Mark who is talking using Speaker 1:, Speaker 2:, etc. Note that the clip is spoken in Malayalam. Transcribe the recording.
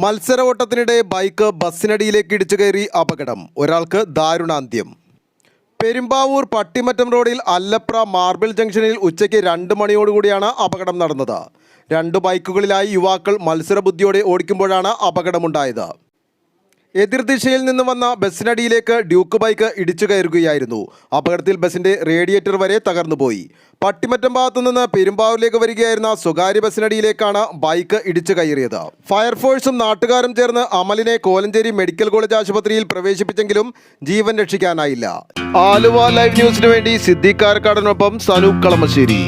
Speaker 1: മത്സര ഓട്ടത്തിനിടെ ബൈക്ക് ബസ്സിനടിയിലേക്ക് ഇടിച്ചു കയറി അപകടം. ഒരാൾക്ക് ദാരുണാന്ത്യം. പെരുമ്പാവൂർ പട്ടിമറ്റം റോഡിൽ അല്ലപ്ര മാർബിൾ ജംഗ്ഷനിൽ ഉച്ചയ്ക്ക് 2 മണിയോടുകൂടിയാണ് അപകടം നടന്നത്. 2 ബൈക്കുകളിലായി യുവാക്കൾ മത്സരബുദ്ധിയോടെ ഓടിക്കുമ്പോഴാണ് അപകടമുണ്ടായത്. എതിർദിശയിൽ നിന്ന് വന്ന ബസ്സിനടിയിലേക്ക് ഡ്യൂക്ക് ബൈക്ക് ഇടിച്ചു കയറുകയായിരുന്നു. അപകടത്തിൽ ബസിന്റെ റേഡിയേറ്റർ വരെ തകർന്നുപോയി. പട്ടിമറ്റം ഭാഗത്തു നിന്ന് പെരുമ്പാവൂരിലേക്ക് വരികയായിരുന്ന സ്വകാര്യ ബസ്സിനടിയിലേക്കാണ് ബൈക്ക് ഇടിച്ചു കയറിയത്. ഫയർഫോഴ്സും നാട്ടുകാരും ചേർന്ന് അമലിനെ കോലഞ്ചേരി മെഡിക്കൽ കോളേജ് ആശുപത്രിയിൽ പ്രവേശിപ്പിച്ചെങ്കിലും ജീവൻ രക്ഷിക്കാനായില്ല. ആലുവ ലൈവ് ന്യൂസിനു വേണ്ടി സിദ്ദീഖ് കാരക്കാടിനൊപ്പം സനൂപ് കളമശ്ശേരി.